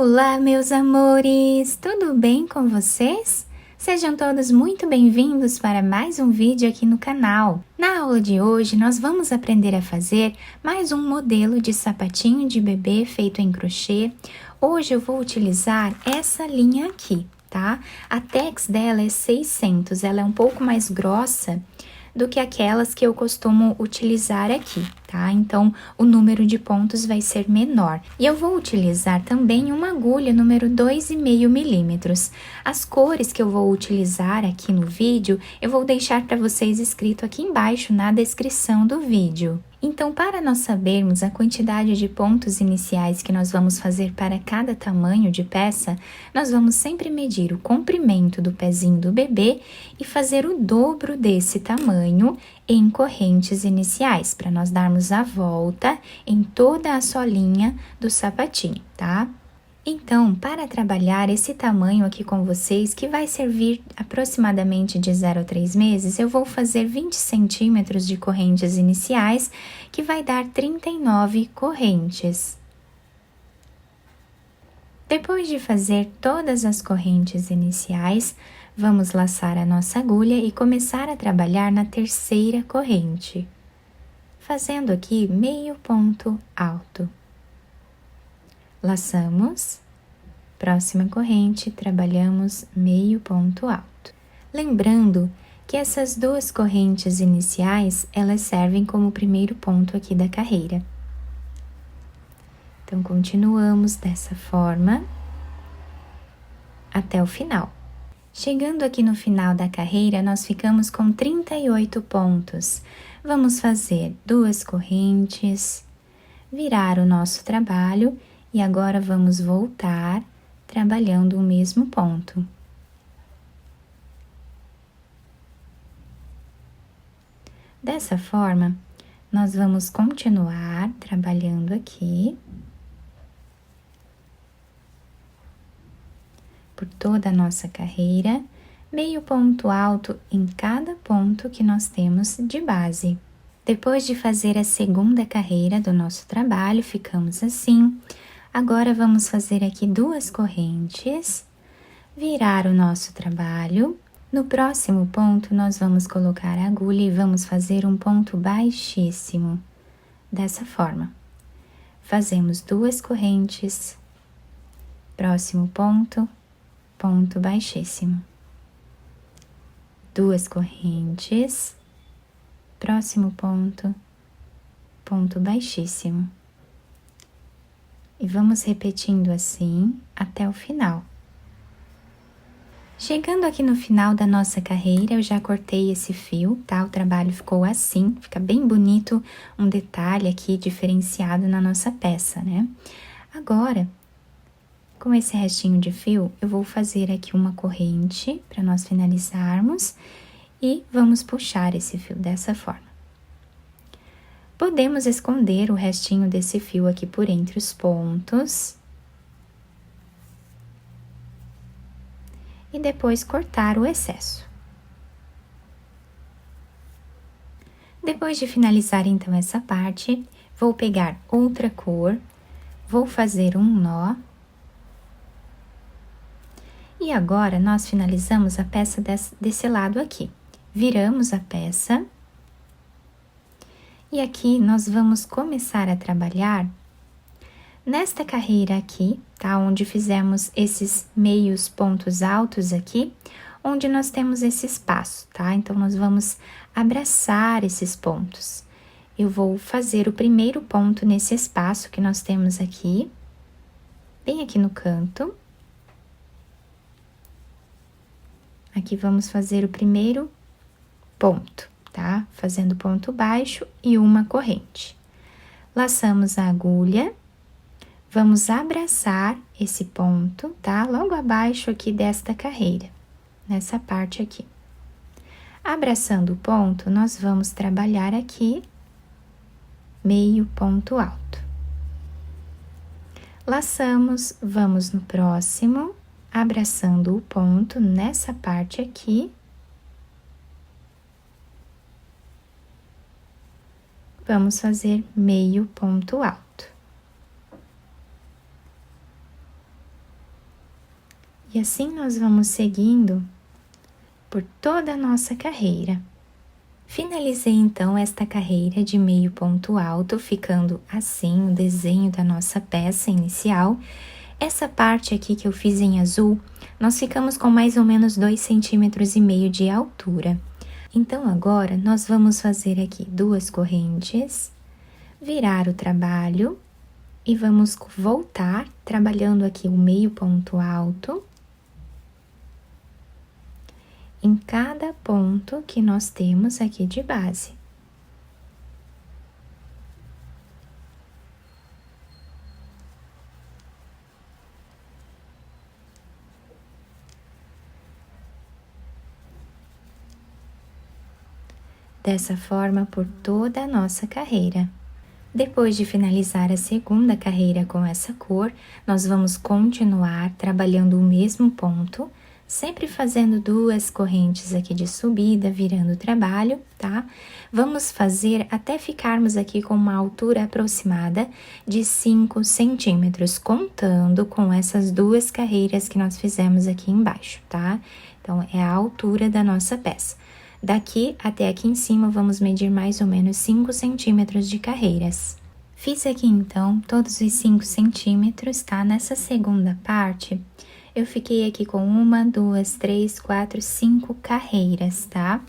Olá, meus amores! Tudo bem com vocês? Sejam todos muito bem-vindos para mais um vídeo aqui no canal. Na aula de hoje, nós vamos aprender a fazer mais um modelo de sapatinho de bebê feito em crochê. Hoje eu vou utilizar essa linha aqui, tá? A tex dela é 600, ela é um pouco mais grossa do que aquelas que eu costumo utilizar aqui, tá? Então, o número de pontos vai ser menor. E eu vou utilizar também uma agulha número 2,5 milímetros. As cores que eu vou utilizar aqui no vídeo, eu vou deixar para vocês escrito aqui embaixo na descrição do vídeo. Então, para nós sabermos a quantidade de pontos iniciais que nós vamos fazer para cada tamanho de peça, nós vamos sempre medir o comprimento do pezinho do bebê e fazer o dobro desse tamanho em correntes iniciais, para nós darmos a volta em toda a solinha do sapatinho, tá? Então, para trabalhar esse tamanho aqui com vocês, que vai servir aproximadamente de 0 a 3 meses, eu vou fazer 20 centímetros de correntes iniciais, que vai dar 39 correntes. Depois de fazer todas as correntes iniciais, vamos laçar a nossa agulha e começar a trabalhar na terceira corrente, fazendo aqui meio ponto alto. Laçamos, próxima corrente, trabalhamos meio ponto alto. Lembrando que essas duas correntes iniciais, elas servem como primeiro ponto aqui da carreira. Então, continuamos dessa forma até o final. Chegando aqui no final da carreira, nós ficamos com 38 pontos. Vamos fazer duas correntes, virar o nosso trabalho e agora vamos voltar trabalhando o mesmo ponto. Dessa forma, nós vamos continuar trabalhando aqui por toda a nossa carreira, meio ponto alto em cada ponto que nós temos de base. Depois de fazer a segunda carreira do nosso trabalho, ficamos assim. Agora, vamos fazer aqui duas correntes, virar o nosso trabalho. No próximo ponto, nós vamos colocar a agulha e vamos fazer um ponto baixíssimo, dessa forma. Fazemos duas correntes, próximo ponto, ponto baixíssimo. Duas correntes, próximo ponto, ponto baixíssimo. E vamos repetindo assim até o final. Chegando aqui no final da nossa carreira, eu já cortei esse fio, tá? O trabalho ficou assim, fica bem bonito, um detalhe aqui diferenciado na nossa peça, né? Agora, com esse restinho de fio, eu vou fazer aqui uma corrente para nós finalizarmos e vamos puxar esse fio dessa forma. Podemos esconder o restinho desse fio aqui por entre os pontos. E depois cortar o excesso. Depois de finalizar então essa parte, vou pegar outra cor, vou fazer um nó. E agora, nós finalizamos a peça desse lado aqui. Viramos a peça. E aqui, nós vamos começar a trabalhar nesta carreira aqui, tá? Onde fizemos esses meios pontos altos aqui, onde nós temos esse espaço, tá? Então, nós vamos abraçar esses pontos. Eu vou fazer o primeiro ponto nesse espaço que nós temos aqui, bem aqui no canto. Aqui vamos fazer o primeiro ponto, tá? Fazendo ponto baixo e uma corrente. Laçamos a agulha, vamos abraçar esse ponto, tá? Logo abaixo aqui desta carreira, nessa parte aqui. Abraçando o ponto, nós vamos trabalhar aqui meio ponto alto. Laçamos, vamos no próximo, abraçando o ponto nessa parte aqui. Vamos fazer meio ponto alto. E assim nós vamos seguindo por toda a nossa carreira. Finalizei então esta carreira de meio ponto alto, ficando assim o desenho da nossa peça inicial. Essa parte aqui que eu fiz em azul, nós ficamos com mais ou menos 2,5 centímetros de altura. Então agora nós vamos fazer aqui 2 correntes, virar o trabalho e vamos voltar trabalhando aqui o meio ponto alto em cada ponto que nós temos aqui de base. Dessa forma por toda a nossa carreira. Depois de finalizar a segunda carreira com essa cor, nós vamos continuar trabalhando o mesmo ponto, sempre fazendo 2 correntes aqui de subida, virando o trabalho, tá? Vamos fazer até ficarmos aqui com uma altura aproximada de 5 centímetros, contando com essas 2 carreiras que nós fizemos aqui embaixo, tá? Então, é a altura da nossa peça. Daqui até aqui em cima, vamos medir mais ou menos 5 centímetros de carreiras. Fiz aqui, então, todos os 5 centímetros, tá? Nessa segunda parte, eu fiquei aqui com 1, 2, 3, 4, 5 carreiras, tá?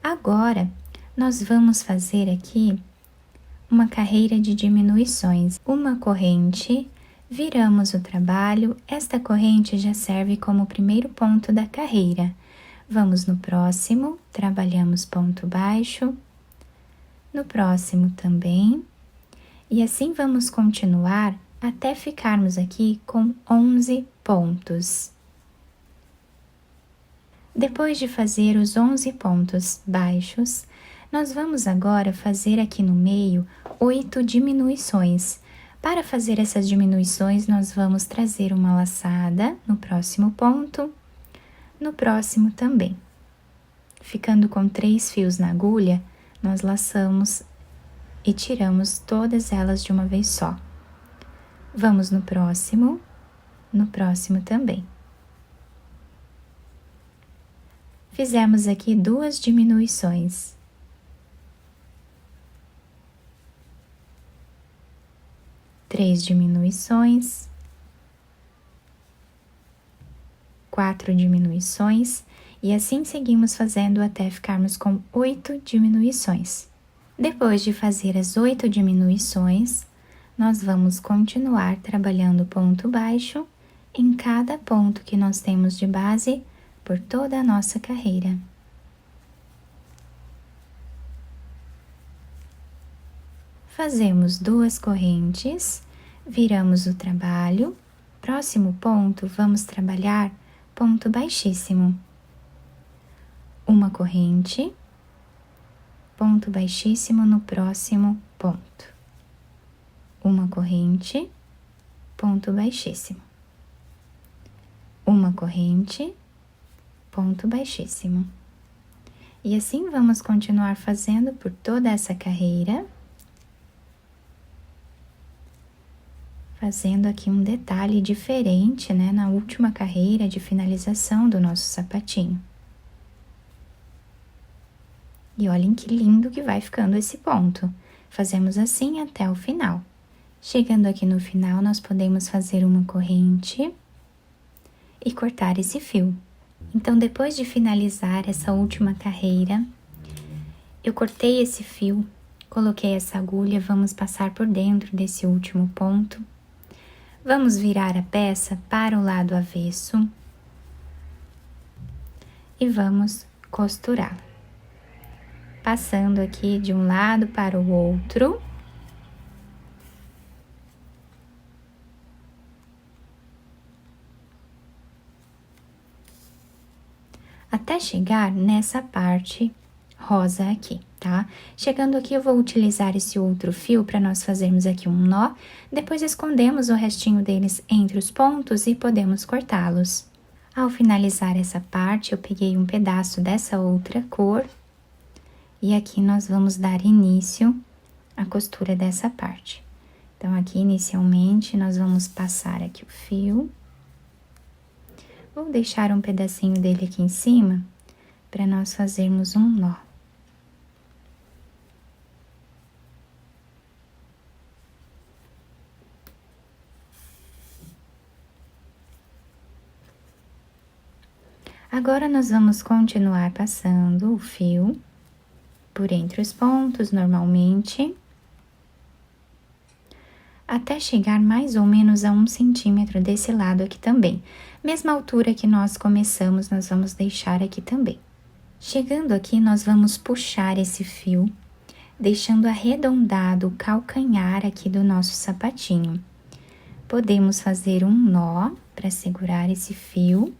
Agora, nós vamos fazer aqui uma carreira de diminuições. Uma corrente, viramos o trabalho, esta corrente já serve como o primeiro ponto da carreira. Vamos no próximo, trabalhamos ponto baixo, no próximo também, e assim vamos continuar até ficarmos aqui com 11 pontos. Depois de fazer os 11 pontos baixos, nós vamos agora fazer aqui no meio 8 diminuições. Para fazer essas diminuições, nós vamos trazer uma laçada no próximo ponto, no próximo também. Ficando com 3 fios na agulha, nós laçamos e tiramos todas elas de uma vez só. Vamos no próximo também. Fizemos aqui 2 diminuições. Três diminuições. 4 diminuições, e assim seguimos fazendo até ficarmos com 8 diminuições. Depois de fazer as 8 diminuições, nós vamos continuar trabalhando ponto baixo em cada ponto que nós temos de base por toda a nossa carreira. Fazemos 2 correntes, viramos o trabalho, próximo ponto vamos trabalhar ponto baixíssimo. Uma corrente, ponto baixíssimo no próximo ponto. Uma corrente, ponto baixíssimo. Uma corrente, ponto baixíssimo. E assim vamos continuar fazendo por toda essa carreira. Fazendo aqui um detalhe diferente, né, na última carreira de finalização do nosso sapatinho. E olhem que lindo que vai ficando esse ponto. Fazemos assim até o final. Chegando aqui no final, nós podemos fazer uma corrente e cortar esse fio. Então, depois de finalizar essa última carreira, eu cortei esse fio, coloquei essa agulha, vamos passar por dentro desse último ponto. Vamos virar a peça para o lado avesso e vamos costurar. Passando aqui de um lado para o outro. Até chegar nessa parte rosa aqui, tá? Chegando aqui, eu vou utilizar esse outro fio para nós fazermos aqui um nó, depois escondemos o restinho deles entre os pontos e podemos cortá-los. Ao finalizar essa parte, eu peguei um pedaço dessa outra cor e aqui nós vamos dar início à costura dessa parte. Então, aqui inicialmente, nós vamos passar aqui o fio, Vou deixar um pedacinho dele aqui em cima para nós fazermos um nó. Agora, nós vamos continuar passando o fio por entre os pontos, normalmente, até chegar mais ou menos a 1 centímetro desse lado aqui também. Mesma altura que nós começamos, nós vamos deixar aqui também. Chegando aqui, nós vamos puxar esse fio, deixando arredondado o calcanhar aqui do nosso sapatinho. Podemos fazer um nó para segurar esse fio.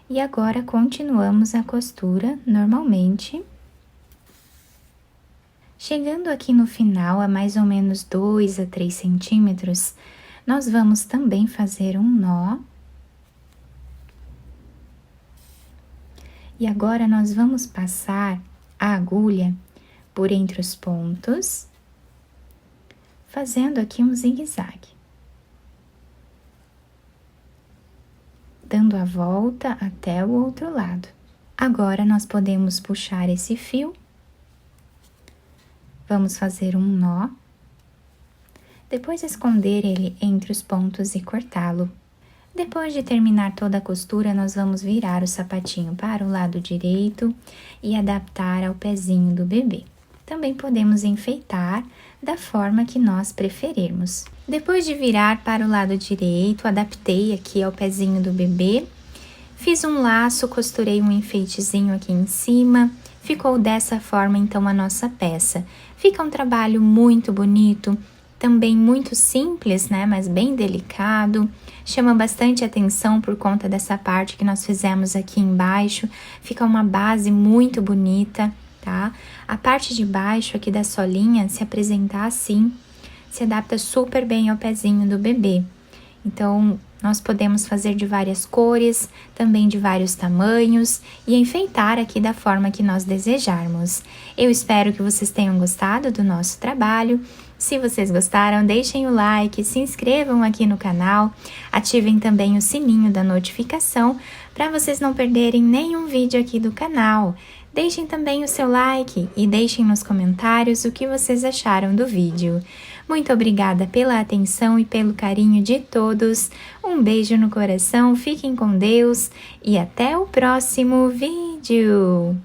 E agora, continuamos a costura normalmente. Chegando aqui no final, a mais ou menos 2 a 3 centímetros, nós vamos também fazer um nó. E agora, nós vamos passar a agulha por entre os pontos, fazendo aqui um zigue-zague. Dando a volta até o outro lado. Agora, nós podemos puxar esse fio. Vamos fazer um nó. Depois, esconder ele entre os pontos e cortá-lo. Depois de terminar toda a costura, nós vamos virar o sapatinho para o lado direito e adaptar ao pezinho do bebê. Também podemos enfeitar da forma que nós preferirmos. Depois de virar para o lado direito, adaptei aqui ao pezinho do bebê, fiz um laço, costurei um enfeitezinho aqui em cima, ficou dessa forma então a nossa peça. Fica um trabalho muito bonito, também muito simples, né, mas bem delicado, chama bastante atenção por conta dessa parte que nós fizemos aqui embaixo, fica uma base muito bonita, tá? A parte de baixo aqui da solinha, se apresentar assim, se adapta super bem ao pezinho do bebê. Então, nós podemos fazer de várias cores, também de vários tamanhos e enfeitar aqui da forma que nós desejarmos. Eu espero que vocês tenham gostado do nosso trabalho. Se vocês gostaram, deixem o like, se inscrevam aqui no canal, ativem também o sininho da notificação para vocês não perderem nenhum vídeo aqui do canal. Deixem também o seu like e deixem nos comentários o que vocês acharam do vídeo. Muito obrigada pela atenção e pelo carinho de todos. Um beijo no coração, fiquem com Deus e até o próximo vídeo!